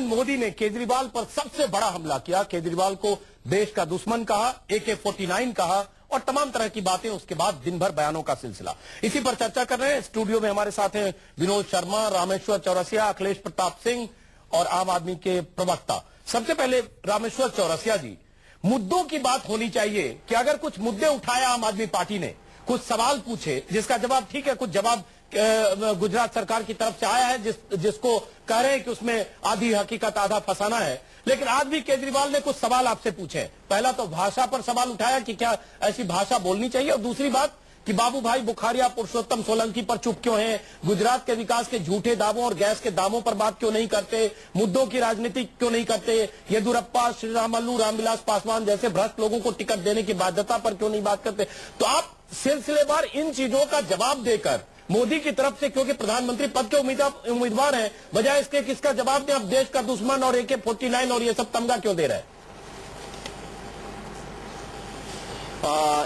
मोदी ने केजरीवाल पर सबसे बड़ा हमला किया। केजरीवाल को देश का दुश्मन कहा, AK-49 कहा और तमाम तरह की बातें। उसके बाद दिन भर बयानों का सिलसिला। इसी पर चर्चा कर रहे हैं। स्टूडियो में हमारे साथ हैं विनोद शर्मा, रामेश्वर चौरसिया, अखिलेश प्रताप सिंह और आम आदमी के प्रवक्ता। सबसे पहले रामेश्वर चौरसिया जी, मुद्दों की बात होनी चाहिए कि अगर कुछ मुद्दे उठाए आम आदमी पार्टी ने, कुछ सवाल पूछे जिसका जवाब, ठीक है, कुछ जवाब गुजरात सरकार की तरफ से आया है जिसको कह रहे हैं कि उसमें आधी हकीकत आधा फसाना है, लेकिन आज भी केजरीवाल ने कुछ सवाल आपसे पूछे। पहला तो भाषा पर सवाल उठाया कि क्या ऐसी भाषा बोलनी चाहिए, और दूसरी बात कि बाबू भाई बुखारिया पुरुषोत्तम सोलंकी पर चुप क्यों हैं, गुजरात के विकास के झूठे दावों और गैस के दामों पर बात क्यों नहीं करते, मुद्दों की राजनीति क्यों नहीं करते, येदुरप्पा, श्रीरामुलु, रामविलास पासवान जैसे भ्रष्ट लोगों को टिकट देने की बाध्यता पर क्यों नहीं बात करते। तो आप सिलसिलेवार इन चीजों का जवाब देकर मोदी की तरफ से, क्योंकि प्रधानमंत्री पद के उम्मीदवार हैं, बजाय इसके किसका जवाब दें, अब देश का दुश्मन और AK-49 और ये सब तमगा क्यों दे रहे हैं।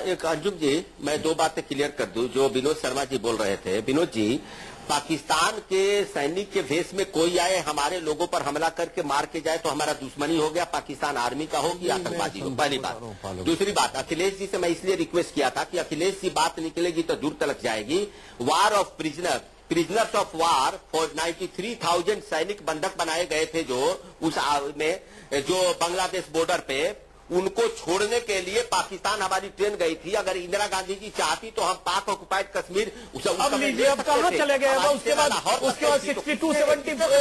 एक अंजुम जी, मैं दो बातें क्लियर कर दूं। जो विनोद शर्मा जी बोल रहे थे, विनोद जी, पाकिस्तान के सैनिक के भेष में कोई आए हमारे लोगों पर हमला करके मार के जाए तो हमारा दुश्मनी हो गया, पाकिस्तान आर्मी का हो कि आतंकवादी हो, पहली बात। दूसरी बात, अखिलेश जी से मैं इसलिए रिक्वेस्ट किया था कि अखिलेश जी बात निकलेगी तो दूर तलक जाएगी। War of prisoners of war for 93,000 सैनिक बंधक बनाए गए थे जो उस में जो बांग्लादेश बॉर्डर पे, उनको छोड़ने के लिए पाकिस्तान हमारी ट्रेन गई थी। अगर इंदिरा गांधी जी चाहती तो हम पाक ऑक्युपाइड कश्मीर अब कहां चले गए, उसके बाद 62,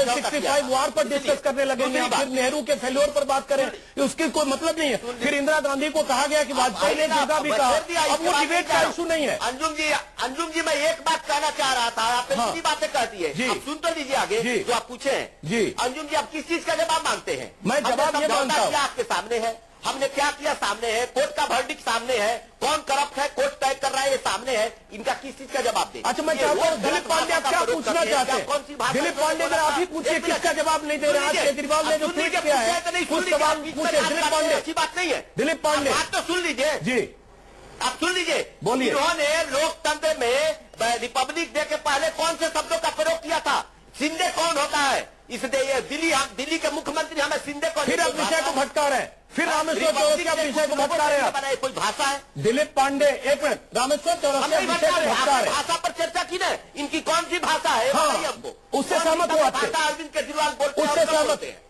65 वार पर डिस्कस करने लगेंगे, फिर नेहरू के फेल्योर पर बात करें, उसकी कोई मतलब नहीं है। फिर इंदिरा गांधी को कहा गया कि वाजपेयी ने जगह भी कहा, अब वो डिबेट का इशू नहीं है। अंजुम जी, मैं एक बात कहना चाह रहा था, आपने कितनी बातें कह दी है, आप सुन तो लीजिए आगे जो आप पूछे जी। अंजुम जी, आप किस चीज का जवाब मांगते हैं? मैं जवाब ये मांगता हूं, आपके सामने है, हमने क्या किया सामने है, कोर्ट का वर्डिक्ट सामने है, कौन करप्ट है कोर्ट तय कर रहा है ये सामने है, इनका किस चीज का जवाब दे। अच्छा, मैं चाहता हूँ दिलीप पांडे आप क्या पूछना चाहते हैं? कौन सी भाषा? दिलीप पांडे अगर आप ही पूछिए, किसका जवाब नहीं दे रहे हैं? आज केजरीवाल ने जो ट्वीट किया है, कुछ सवाल पूछे दिलीप पांडे। अच्छी बात नहीं है दिलीप पांडे, बात तो सुन लीजिए जी, आप सुन लीजिए, बोलिए। इन्होंने लोकतंत्र में रिपब्लिक डे के पहले कौन से शब्दों का प्रयोग किया था? शिंदे कौन होता है? इसलिए दिल्ली के मुख्यमंत्री हमें शिंदे को, फिर आप विषय को भटका रहे हैं, फिर रामेश्वर चौरसिया विषय को भटका रहे हैं। कोई भाषा है? दिलीप पांडे, एक मिनट, रामेश्वर चौरसिया विषय को भटका रहे हैं। भाषा पर चर्चा की ना, इनकी कौन सी भाषा है? हाँ, हमको उससे सहमत हो आपसे? अरविंद केजरीवाल बोलते हैं, उससे सहमत है,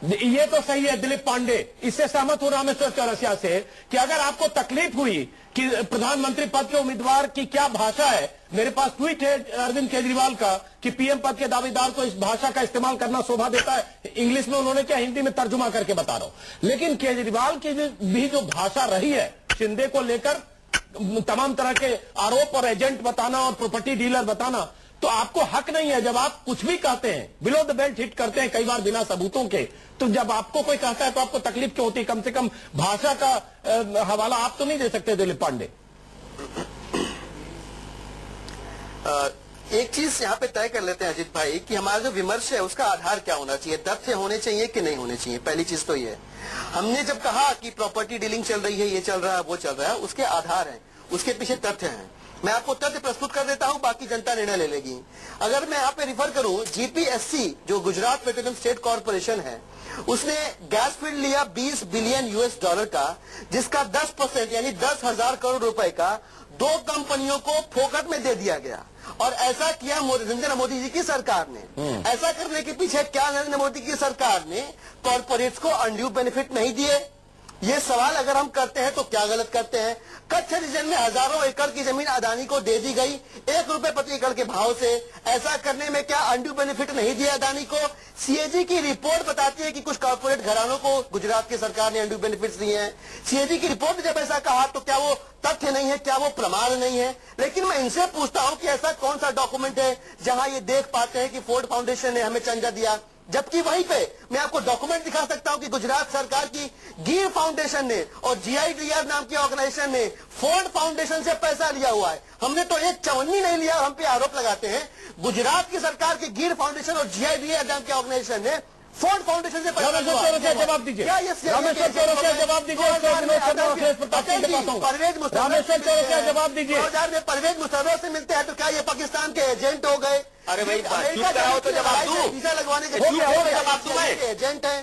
ये तो सही है दिलीप पांडे, इससे सहमत हो रामेश्वर चौरसिया से कि अगर आपको तकलीफ हुई कि प्रधानमंत्री पद के उम्मीदवार की क्या भाषा है, मेरे पास ट्वीट है अरविंद केजरीवाल का कि PM पद के दावेदार को इस भाषा का इस्तेमाल करना शोभा देता है। इंग्लिश में उन्होंने क्या, हिंदी में तर्जुमा करके बता रहा हूं। लेकिन केजरीवाल की भी जो भाषा रही है शिंदे को लेकर, तमाम तरह के आरोप और एजेंट बताना और प्रॉपर्टी डीलर बताना, तो आपको हक नहीं है जब आप कुछ भी कहते हैं, बिलो द बेल्ट हिट करते हैं कई बार बिना सबूतों के, तो जब आपको कोई कहता है तो आपको तकलीफ क्यों होती है? कम से कम भाषा का हवाला आप तो नहीं दे सकते दिलीप पांडे? एक चीज यहाँ पे तय कर लेते हैं अजीत भाई कि हमारा जो विमर्श है उसका आधार क्या होना चाहिए, तथ्य होने चाहिए कि नहीं होने चाहिए। पहली चीज तो ये, हमने जब कहा कि प्रॉपर्टी डीलिंग चल रही है, ये चल रहा है, वो चल रहा है, उसके आधार हैं, उसके पीछे तथ्य हैं। मैं आपको तथ्य प्रस्तुत कर देता हूं, बाकी जनता निर्णय ले लेगी। अगर मैं यहाँ पे रिफर करूं, GPSC जो गुजरात पेट्रोलियम स्टेट कॉर्पोरेशन है, उसने गैस फील्ड लिया $20 बिलियन का, जिसका 10% यानी 10,000 करोड़ रुपए का 2 कंपनियों को फोकट में दे दिया गया। और ऐसा किया नरेंद्र मोदी जी की सरकार ने। ऐसा करने के पीछे क्या नरेंद्र मोदी की सरकार ने कॉर्पोरेट्स को अनड्यू बेनिफिट नहीं दिए? ये सवाल अगर हम करते हैं तो क्या गलत करते हैं? कच्छ रीजन में हजारों एकड़ की जमीन अदानी को दे दी गई ₹1 प्रति एकड़ के भाव से। ऐसा करने में क्या अनड्यू बेनिफिट नहीं दिया अदानी को? CAG की रिपोर्ट बताती है कि कुछ कॉर्पोरेट घरानों को गुजरात की सरकार ने अनड्यू बेनिफिट्स दिए हैं। CAG की रिपोर्ट ने जब ऐसा कहा तो क्या वो तथ्य नहीं है, क्या वो प्रमाण नहीं है? लेकिन मैं इनसे पूछता हूं कि ऐसा कौन सा डॉक्यूमेंट है जहां ये देख पाते हैं कि फोर्ड फाउंडेशन ने हमें चंदा दिया, जबकि वहीं पे मैं आपको डॉक्यूमेंट दिखा सकता हूं कि गुजरात सरकार की गिर फाउंडेशन ने और GIDR नाम की ऑर्गेनाइजेशन ने फोर्ड फाउंडेशन से पैसा लिया हुआ है। हमने तो एक चवन्नी नहीं लिया, हम पे आरोप लगाते हैं। गुजरात की सरकार की गिर फाउंडेशन और GIDR नाम की ऑर्गेनाइजेशन ने फोर्ड फाउंडेशन से पैसा रामेश्वर चौरसिया जवाब दीजिए। क्या ये रामेश्वर चौरसिया जवाब दीजिए। विनोद शर्मा अखिलेश प्रताप सिंह के पास आऊंगा। परवेज मुशर्रफ रामेश्वर चौरसिया जवाब दीजिए। 2000 में परवेज मुशर्रफ से मिलते हैं तो क्या ये पाकिस्तान के एजेंट हो गए? अरे भाई चुप कराओ तो जवाब दूं। वीजा लगवाने के हो गया, जवाब दूं मैं। एजेंट है।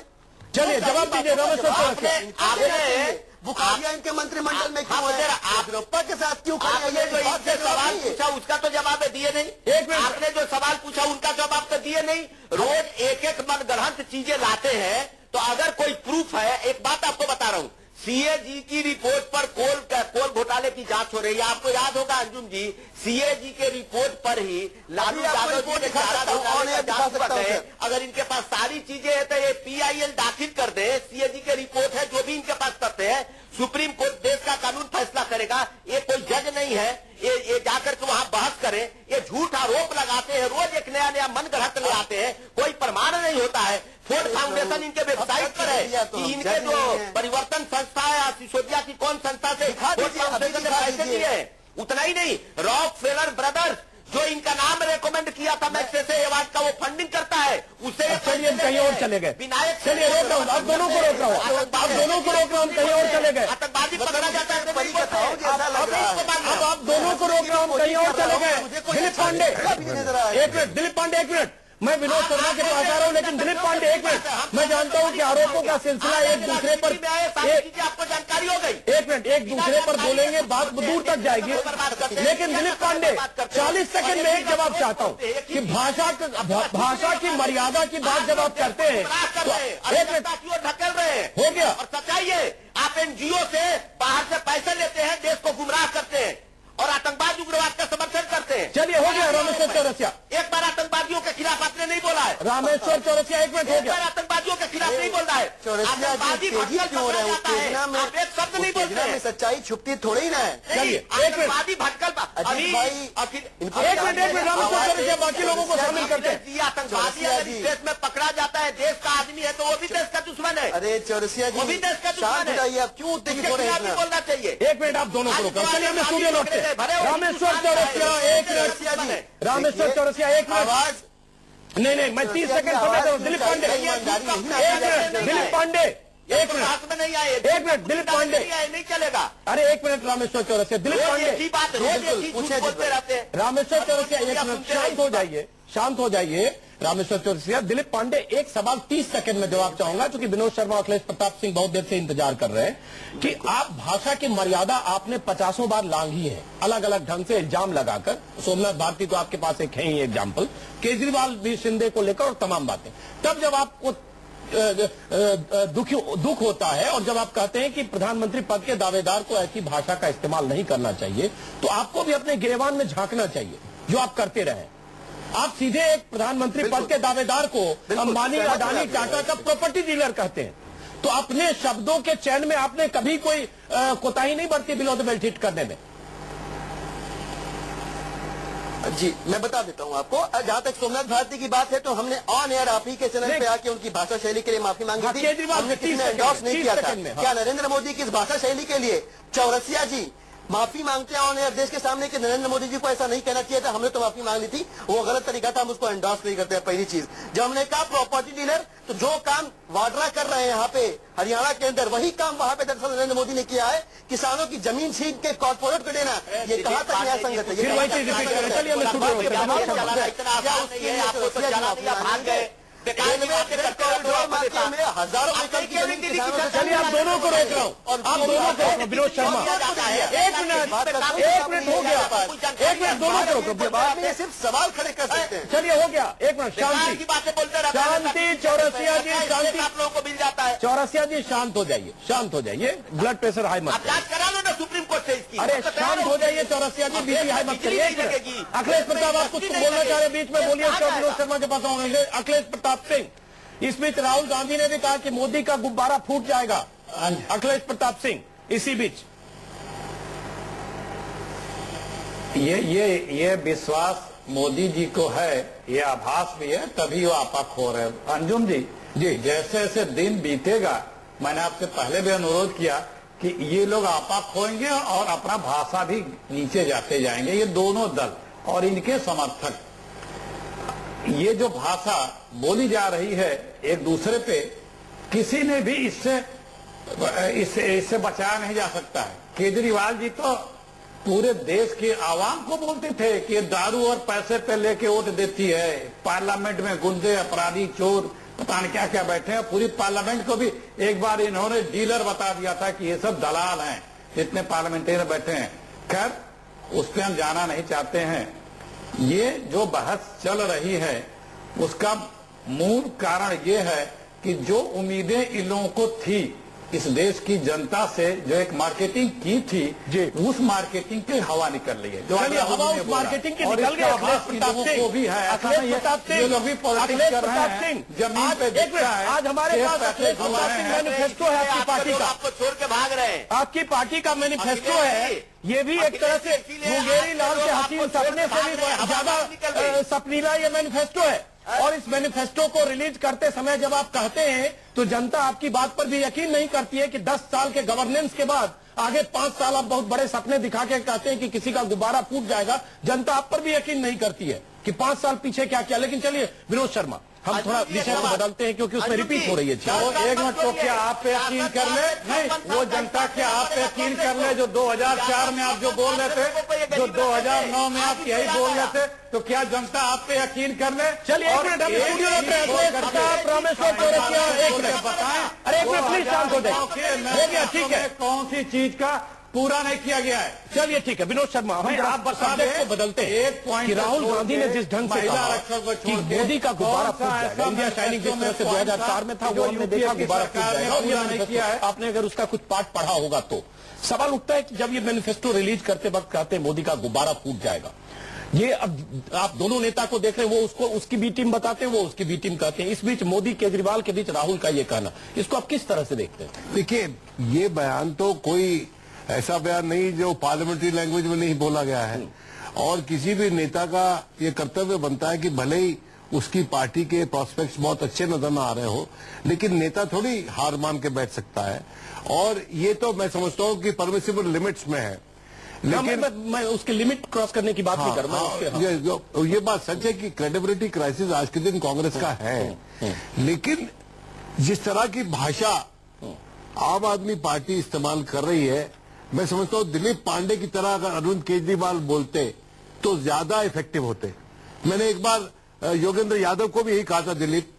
चलिए जवाब दीजिए रामेश्वर चौरसिया। आपने बुखारिया इनके मंत्रिमंडल में क्यों है? येदियुरप्पा के साथ क्यों खड़े हैं? आपने जो इनसे सवाल पूछा उसका तो जवाब दिए नहीं। एक मिनट। आपने जो सवाल पूछा उनका जवाब तो दिए नहीं। रोज एक एक मनगढ़ंत चीजें लाते हैं। तो अगर कोई प्रूफ है, एक बात आपको बता रहा हूं, सीएजी की रिपोर्ट पर कोल घोटाले की जांच हो रही है। आपको याद होगा अंजुम जी, सीएजी के रिपोर्ट पर ही लालू यादव जी ने चारा घोटाले का जांच हुआ है। अगर इनके पास सारी चीजें हैं तो ये पीआईएल दाखिल कर दे। सीएजी के रिपोर्ट है, जो भी इनके पास तथ्य है, सुप्रीम कोर्ट देश का कानून फैसला करेगा। ये कोई जज नहीं है ये जाकर के वहां बहस करे। ये झूठ आरोप लगाते हैं, रोज एक नया नया मनगढ़ंत ले आते हैं, कोई प्रमाण नहीं होता है। फोर्ड फाउंडेशन इनके वेबसाइट पर है कि इनके जो परिवर्तन संस्था है, सिसोदिया की कौन संस्था से फोर्ड फाउंडेशन ने पैसे दिए। उतना ही नहीं, रॉकफेलर ब्रदर्स जो इनका नाम रेकमेंड किया था मैग्सेसे अवार्ड का, वो फंडिंग करता है उसे। चलिए हम कहीं और चले गए। विनायक चलिए रोक रहा हूँ, आप दोनों को रोक रहा हूँ। आप दोनों को रोक रहा हूँ, हम कहीं और चले गए। आतंकवादी पकड़ा जाता है तो नहीं बोलते। अब आप दोनों को रोक रहा हूँ, हम कहीं और चले गए। दिलीप पांडे एक मिनट। दिलीप पांडे एक मिनट। मैं विनोद शर्मा के पास आ रहा हूँ, लेकिन दिलीप पांडे एक मिनट। मैं जानता हूँ कि आरोपों का सिलसिला एक दूसरे पर आपको जानकारी हो गई। एक मिनट, एक दूसरे पर बोलेंगे, बात दूर तक जाएगी। लेकिन दिलीप पांडे 40 सेकंड में एक जवाब चाहता हूँ कि भाषा की मर्यादा की बात जब आप करते हैं तो एक मिनट ढकेल रहे हैं। हो गया। और सच्चाई है, आप एनजीओ से बाहर से पैसे लेते हैं, देश को गुमराह करते हैं और आतंकवाद उग्रवाद का समर्थन करते हैं। चलिए हो गया। रामेश्वर चौरसिया एक बार आतंकवादियों के खिलाफ आपने नहीं बोला है। रामेश्वर चौरसिया एक मिनट हो एक गया। बार आतंकवादियों के खिलाफ नहीं बोल रहा है। आतंकवादी भटकल पकड़ा जाता है, आप एक शब्द नहीं बोलते हैं। सच्चाई छुपती थोड़ी ना है। चलिए आतंकवादी भटकल अजीत भाई, एक मिनट रामेश्वर चौरसिया बाकी लोगों को शामिल करते हैं। आतंकवादी अगर इस देश में पकड़ा जाता है, देश का आदमी है, तो वो भी देश का दुश्मन है। अरे चौरसिया जी, वो भी देश का दुश्मन है। आप क्यों उत्तेजित हो उसके रहे खिलाफ ही हैं? बोलना चाहिए। एक मिनट, आप दोनों को रोका। चलिए हमने स्टूडियो लौटते हैं। रामेश्वर चौरसिया एक मिनट। रामेश्वर चौरसिया एक मिनट। आवाज नहीं, मैं 30 सेकंड समय दे रहा हूं। दिलीप पांडे एक मिनट। दिलीप पांडे एक मिनट। हाथ में नहीं आए। एक मिनट, दिलीप पांडे नहीं चलेगा। अरे एक मिनट। रामेश्वर चौरसिया, दिलीप रोज पांडे एक ही बात, रोज एक ही झूठ बोलते रहते हैं। रामेश्वर चौरसिया एक मिनट, शांत हो जाइए, शांत हो जाइए। रामेश्वर चौरसिया, दिलीप पांडे एक सवाल 30 सेकंड में जवाब चाहूंगा, क्योंकि विनोद शर्मा अखिलेश प्रताप सिंह बहुत देर से इंतजार कर रहे हैं कि आप भाषा की मर्यादा आपने 50 बार लांघी है, अलग अलग ढंग से इल्जाम लगाकर। सोमनाथ भारती तो आपके पास एक है ही एग्जाम्पल, केजरीवाल भी शिंदे को लेकर और तमाम बातें। तब जब आपको दुख होता है और जब आप कहते हैं कि प्रधानमंत्री पद के दावेदार को ऐसी भाषा का इस्तेमाल नहीं करना चाहिए, तो आपको भी अपने गिरेबान में झांकना चाहिए, जो आप करते रहे। आप सीधे एक प्रधानमंत्री पद के दावेदार को अंबानी, अडानी, टाटा का प्रॉपर्टी डीलर कहते हैं। तो अपने शब्दों के चयन में आपने कभी कोई कोताही नहीं बरती बिलो द बेल्ट हिट करने में? जी मैं बता देता हूं आपको। जहां तक सोमनाथ भारती की बात है, तो हमने ऑन एयर आप ही के चैनल पे आके उनकी भाषा शैली के लिए माफी मांगी थी। केजरीवाल हमने किसी ने एंडोर्स नहीं किया था। क्या नरेंद्र मोदी की इस भाषा शैली के लिए चौरसिया जी माफी मांगते हैं ऑन एयर देश के सामने कि नरेंद्र मोदी जी को ऐसा नहीं कहना चाहिए था? हमने तो माफी मांग ली थी, वो गलत तरीका था, हम उसको एंडोर्स नहीं करते हैं। पहली चीज, जब हमने कहा प्रॉपर्टी डीलर, तो जो काम वाड्रा कर रहे हैं यहाँ पे हरियाणा के अंदर, वही काम वहां पे दरअसल नरेंद्र मोदी ने किया है। किसानों की जमीन छीन के कॉर्पोरेट को देना, ये कहाँ तक न्याय संगत है? हजारों चलिए आप दोनों को रोक रहा हूँ, और आप दोनों को, विनोद शर्मा एक मिनट हो गया। एक मिनट, दोनों को रोको, बाद में सिर्फ सवाल खड़े कर सकते हैं। चलिए हो गया। एक मिनट, शांति की बातें बोलते रहते हैं। शांति। चौरसिया जी शांति। आप लोगों को मिल जाता है। चौरसिया जी शांत हो जाइए, शांत हो जाइए। ब्लड प्रेशर हाई मत आप जांच करा लो ना सुप्रीम कोर्ट से इसकी। अरे शांत हो जाइए चौरसिया जी, बीपी हाई मत करिए। अखिलेश प्रताप, आप कुछ बोलना चाह रहे बीच में, बोलिए। विनोद शर्मा के पास आऊंगे। अखिलेश प्रताप सिंह, इस बीच राहुल गांधी ने भी कहा कि मोदी का गुब्बारा फूट जाएगा। अखिलेश प्रताप सिंह इसी बीच ये विश्वास मोदी जी को है, ये आभास भी है, तभी वो आपा खो रहे हैं। अंजुम जी, जैसे जैसे दिन बीतेगा, मैंने आपसे पहले भी अनुरोध किया कि ये लोग आपा खोएंगे और अपना भाषा भी नीचे जाते जाएंगे। ये दोनों दल और इनके समर्थक, ये जो भाषा बोली जा रही है एक दूसरे पे, किसी ने भी इससे बचाया नहीं जा सकता है। केजरीवाल जी तो पूरे देश के आवाम को बोलते थे कि ये दारू और पैसे पे लेके वोट देती है, पार्लियामेंट में गुंडे, अपराधी, चोर, पता नहीं क्या क्या बैठे हैं। पूरी पार्लियामेंट को भी एक बार इन्होंने डीलर बता दिया था कि ये सब दलाल हैं, जितने पार्लियामेंटेरियन बैठे हैं। खैर, उस पर हम जाना नहीं चाहते हैं। ये जो बहस चल रही है उसका मूल कारण ये है कि जो उम्मीदें इन लोगों को थी इस देश की जनता से, जो एक मार्केटिंग की थी, उस मार्केटिंग की हवा निकल रही है। जो हवा उस मार्केटिंग की निकल गई। को भी है, ऐसा नहीं है ये लोग भी पॉलिटिक्स कर रहे हैं, जमीन पे दिखता है। आज हमारे पास अखिलेश प्रताप सिंह मैनिफेस्टो है आपकी पार्टी का, आपको छोड़ के भाग रहे हैं। आपकी पार्टी का मैनिफेस्टो है। ये भी एक तरह से मुंगेरी लाल के हसीन सपने से भी ज्यादा सपनीला ये मैनिफेस्टो है। और इस मैनिफेस्टो को रिलीज करते समय जब आप कहते हैं तो जनता आपकी बात पर भी यकीन नहीं करती है कि 10 साल के गवर्नेंस के बाद आगे 5 साल आप बहुत बड़े सपने दिखा के कहते हैं कि किसी का गुब्बारा फूट जाएगा। जनता आप पर भी यकीन नहीं करती है कि 5 साल पीछे क्या किया। लेकिन चलिए विनोद शर्मा, हम थोड़ा विषय को बदलते हैं क्योंकि उसमें रिपीट हो रही है। एक मिनट, तो क्या आप पे यकीन कर ले? नहीं, वो जनता क्या आप पे यकीन कर ले? जो 2004 में आप जो बोल रहे थे, जो 2009 में आप यही बोल रहे थे, तो क्या जनता आप पे यकीन कर ले? चलिए एक मिनट, बताएं। अरे एक मिनट प्लीज शांत हो जाए। ठीक है, कौन सी चीज का पूरा नहीं किया गया है? चलिए ठीक है विनोद शर्मा, हम आप को बदलते हैं। एक पॉइंट कि राहुल गांधी ने जिस ढंग से कहा कि मोदी का गुब्बारा फूट जाएगा, इंडिया शाइनिंग जिस तरह से 2004 में था वो हमने देखा गुब्बारा फूट जाएगा, और ये नहीं किया है। आपने अगर उसका कुछ पार्ट पढ़ा होगा तो सवाल उठता है कि जब ये मैनिफेस्टो रिलीज करते वक्त कहते हैं मोदी का गुब्बारा फूट जाएगा, ये अब आप दोनों नेता को देख रहे हैं, वो उसको उसकी बी टीम बताते हैं, वो उसकी बी टीम कहते हैं। इस बीच मोदी केजरीवाल के बीच राहुल का ये कहना, इसको आप किस तरह से देखते हैं? देखिए, ये बयान तो कोई ऐसा बयान नहीं जो पार्लियामेंट्री लैंग्वेज में नहीं बोला गया है, और किसी भी नेता का ये कर्तव्य बनता है कि भले ही उसकी पार्टी के प्रोस्पेक्ट्स बहुत अच्छे नजर न आ रहे हो, लेकिन नेता थोड़ी हार मान के बैठ सकता है। और ये तो मैं समझता हूँ कि परमिसिबल लिमिट्स में है, लेकिन मैं उसके लिमिट क्रॉस करने की बात नहीं कर रहा। ये बात सच है कि क्रेडिबिलिटी क्राइसिस आज के दिन कांग्रेस का है, लेकिन जिस तरह की भाषा आम आदमी पार्टी इस्तेमाल कर रही है, मैं समझता हूँ दिलीप पांडे की तरह अगर अरविंद केजरीवाल बोलते तो ज्यादा इफेक्टिव होते। मैंने एक बार योगेंद्र यादव को भी यही कहा था, दिलीप,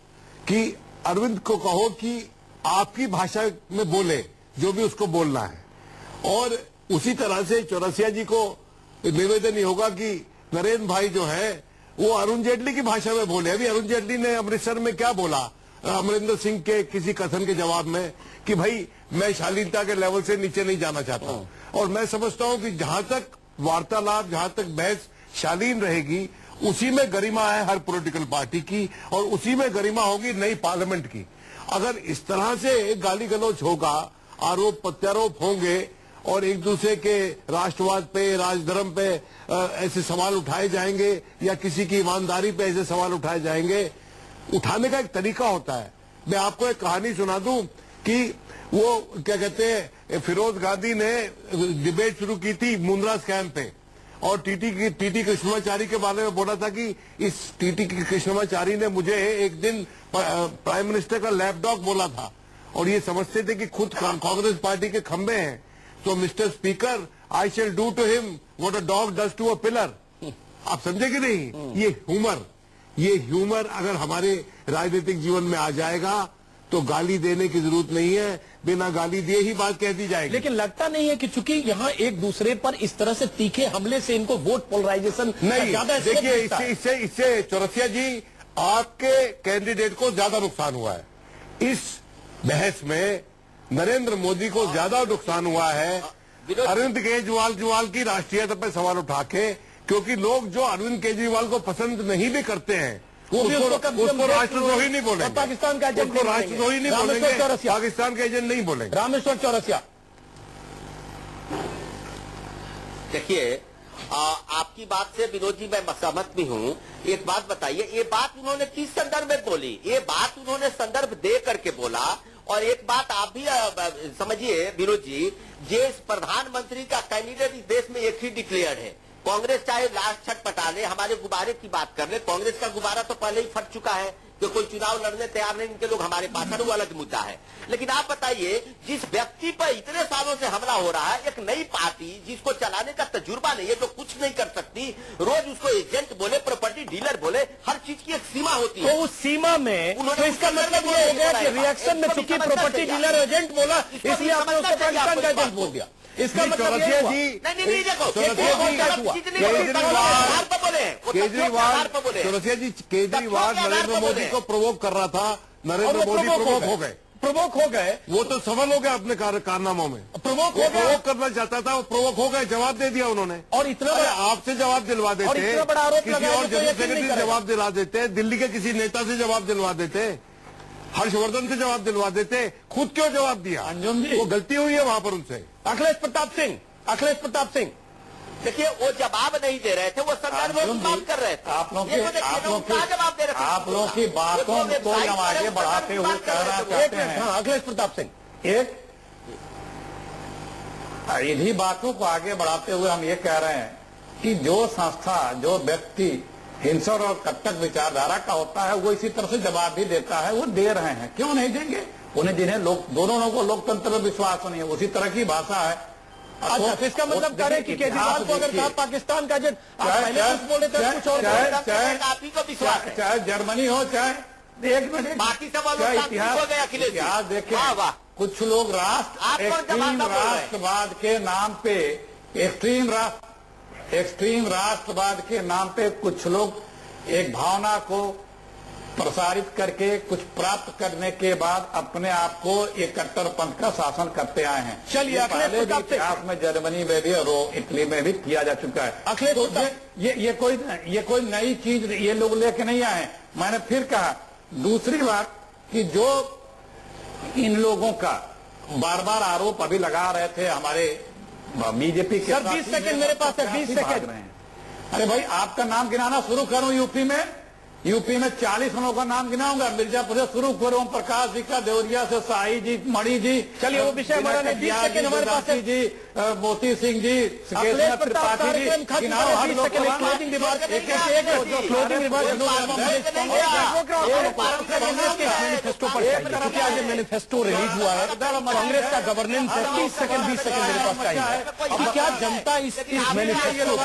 कि अरविंद को कहो कि आपकी भाषा में बोले जो भी उसको बोलना है। और उसी तरह से चौरसिया जी को निवेदन ही होगा कि नरेंद्र भाई जो है वो अरुण जेटली की भाषा में बोले। अभी अरुण जेटली ने अमृतसर में क्या बोला अमरिंदर सिंह के किसी कथन के जवाब में कि भाई मैं शालीनता के लेवल से नीचे नहीं जाना चाहता। और मैं समझता हूं कि जहां तक वार्तालाप, जहां तक बहस शालीन रहेगी, उसी में गरिमा है हर पॉलिटिकल पार्टी की, और उसी में गरिमा होगी नई पार्लियामेंट की। अगर इस तरह से गाली गलौज होगा, आरोप प्रत्यारोप होंगे और एक दूसरे के राष्ट्रवाद पे, राजधर्म पे ऐसे सवाल उठाए जाएंगे, या किसी की ईमानदारी पे ऐसे सवाल उठाए जाएंगे, उठाने का एक तरीका होता है। मैं आपको एक कहानी सुना दूं कि वो क्या कहते हैं, फिरोज गांधी ने डिबेट शुरू की थी मुंद्रा स्कैम पे, और टीटी कृष्णमाचारी के बारे में बोला था कि इस टीटी कृष्णमाचारी ने मुझे एक दिन प्राइम मिनिस्टर का लैपडॉग बोला था, और ये समझते थे कि खुद कांग्रेस पार्टी के खंबे हैं। तो mister speaker, I shall do to him what a dog does to a pillar. आप समझे कि नहीं? ये ह्यूमर अगर हमारे राजनीतिक जीवन में आ जाएगा तो गाली देने की जरूरत नहीं है, बिना गाली दिए ही बात कह दी जाएगी। लेकिन लगता नहीं है कि चूंकि यहाँ एक दूसरे पर इस तरह से तीखे हमले से इनको वोट पोलराइजेशन नहीं, देखिए इससे चौरसिया जी आपके कैंडिडेट को ज्यादा नुकसान हुआ है। इस बहस में नरेंद्र मोदी को ज्यादा नुकसान हुआ है अरविंद केजरीवाल की राष्ट्रीयता पर सवाल उठा के, क्योंकि लोग जो अरविंद केजरीवाल को पसंद नहीं भी करते हैं उसको राष्ट्रद्रोही नहीं बोलेंगे, पाकिस्तान का एजेंट राष्ट्रद्रोही नहीं बोलेंगे, पाकिस्तान का एजेंट नहीं बोलेंगे। रामेश्वर चौरसिया, देखिए आपकी बात से विनोद जी मैं सहमत भी हूँ। एक बात बताइए, ये बात उन्होंने किस संदर्भ में बोली? ये बात उन्होंने संदर्भ दे करके बोला। और एक बात आप भी समझिए विनोद जी, जिस प्रधानमंत्री का कैंडिडेट इस देश में एक ही डिक्लेयर्ड है, कांग्रेस चाहे लाश छटपटा ले, हमारे गुब्बारे की बात कर ले, कांग्रेस का गुब्बारा तो पहले ही फट चुका है कि कोई चुनाव लड़ने तैयार नहीं, इनके लोग हमारे पास है, वो अलग मुद्दा है। लेकिन आप बताइए, जिस व्यक्ति पर इतने सालों से हमला हो रहा है, एक नई पार्टी जिसको चलाने का तजुर्बा नहीं है, जो कुछ नहीं कर सकती, रोज उसको एजेंट बोले, प्रॉपर्टी डीलर बोले, हर चीज की एक सीमा होती है। तो उस सीमा में तो इसका मतलब ये हो गया कि रिएक्शन में चूंकि प्रॉपर्टी डीलर एजेंट बोला, इसलिए आपने उसको पाकिस्तान का एजेंट बोल दिया। इसका मतलब ये हुआ। नहीं देखो, चौरसिया जी, केजरीवाल नरेंद्र मोदी को प्रवोक कर रहा था, नरेंद्र मोदी प्रवोक हो गए। प्रवोक हो गए, वो तो सफल हो गया अपने कारनामों में। प्रवोक हो गया, प्रवोक करना चाहता था, वो प्रवोक हो गए, जवाब दे दिया उन्होंने। और इतना बड़ा आपसे जवाब दिलवा देते, और इतना बड़ा आरोप किसी लगाया और तो जनरल सेक्रेटरी से जवाब दिला देते, दिल्ली के किसी नेता से जवाब दिलवा देते, हर्षवर्धन से जवाब दिलवा देते, खुद क्यों जवाब दिया? अंजुम जी, वो गलती हुई है वहां पर उनसे। अखिलेश प्रताप सिंह देखिए, वो जवाब नहीं दे रहे थे, वो संदर्भ में बात कर रहे थे। आप लोग ये तो देखिए, वो क्या जवाब दे रहे थे? आप लोग की बातों को हम आगे बढ़ाते हुए कहना चाहते हैं। हाँ, अखिलेश प्रताप सिंह, एक इन्हीं बातों को आगे बढ़ाते हुए हम ये कह रहे हैं कि जो संस्था, जो व्यक्ति हिंसक और कट्टर विचारधारा का होता है, वो इसी तरह से जवाब भी देता है। वो दे रहे हैं, क्यों नहीं देंगे? उन्हें जिन्हें दोनों लोगों को लोकतंत्र में विश्वास नहीं है, उसी तरह की भाषा है। अच्छा, तो इसका मतलब कह रहे हैं कि केजरीवाल को अगर कहा पाकिस्तान का एजेंट, पहले कुछ बोले थे, कुछ और आप ही को विश्वास है। चाहे जर्मनी हो, चाहे एक मिनट, बाकी सब इतिहास देखें, कुछ लोग राष्ट्रवाद के नाम पे, एक्सट्रीम राष्ट्रवाद के नाम पे कुछ लोग एक भावना को प्रसारित करके कुछ प्राप्त करने के बाद अपने आप को एक कट्टरपंथ का शासन करते आए हैं। चलिए, पहले भी इतिहास में जर्मनी में भी और इटली में भी किया जा चुका है। अखिलेश, तो ये कोई नई चीज ये लोग लेके नहीं आए। मैंने फिर कहा, दूसरी बात कि जो इन लोगों का बार बार आरोप अभी लगा रहे थे हमारे बीजेपी के। 20 सेकंड मेरे पास है, 20 सेकंड। अरे भाई, आपका नाम गिनाना शुरू करूं। यूपी में 40 लोगों का नाम गिनाऊंगा। मिर्जापुर से शुरू करो, प्रकाश जी का, देवरिया से शाही जी, मणि जी। चलिए, वो विषय हमारा नहीं, 20 सेकंड हमारे पास है जी, मोती सिंह जी, त्रिपाठी जी, गिनाओ हर लोग को। क्लोजिंग रिमार्क, क्लोजिंग मैनिफेस्टो पर क्योंकि आज मैनिफेस्टो रिलीज हुआ है, कांग्रेस का गवर्नेंस है। 20 सेकंड मेरे पास चाहिए। अब क्या जनता इस मैनिफेस्टो को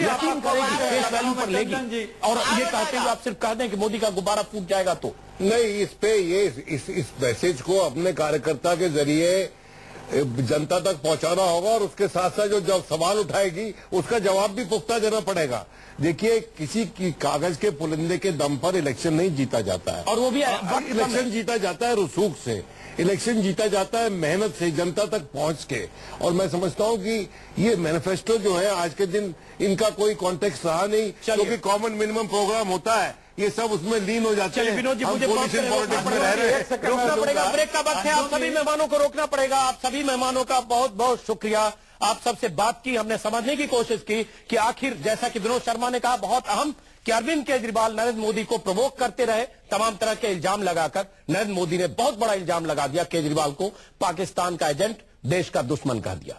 यकीन करेगी, फेस वैल्यू पर लेगी? और ये कहते हुए आप सिर्फ कह दें कि मोदी का गुब्बारा फूट जाएगा तो नहीं, इस पे ये इस मैसेज को अपने कार्यकर्ता के जरिए जनता तक पहुंचाना होगा, और उसके साथ साथ जो जब सवाल उठाएगी उसका जवाब भी पुख्ता देना पड़ेगा। देखिए, किसी की कागज के पुलिंदे के दम पर इलेक्शन नहीं जीता जाता है, और वो भी इलेक्शन जीता जाता है रसूख से, इलेक्शन जीता जाता है मेहनत से, जनता तक पहुंच के। और मैं समझता हूं कि ये मैनिफेस्टो जो है आज के दिन इनका कोई कॉन्टेक्स्ट रहा नहीं, क्योंकि कॉमन मिनिमम प्रोग्राम होता है, ये सब उसमें लीन हो जाते हैं। विनोद जी, मुझे पॉलिटिक्स में रह रहे हैं, रोकना पड़ेगा, ब्रेक का वक्त है। आप सभी मेहमानों को रोकना पड़ेगा। आप सभी मेहमानों का बहुत बहुत शुक्रिया। आप सबसे बात की, हमने समझने की कोशिश की कि आखिर, जैसा कि विनोद शर्मा ने कहा, बहुत अहम कि अरविंद केजरीवाल नरेंद्र मोदी को प्रवोक करते रहे तमाम तरह के इल्जाम लगाकर। नरेंद्र मोदी ने बहुत बड़ा इल्जाम लगा दिया केजरीवाल को, पाकिस्तान का एजेंट, देश का दुश्मन कह दिया।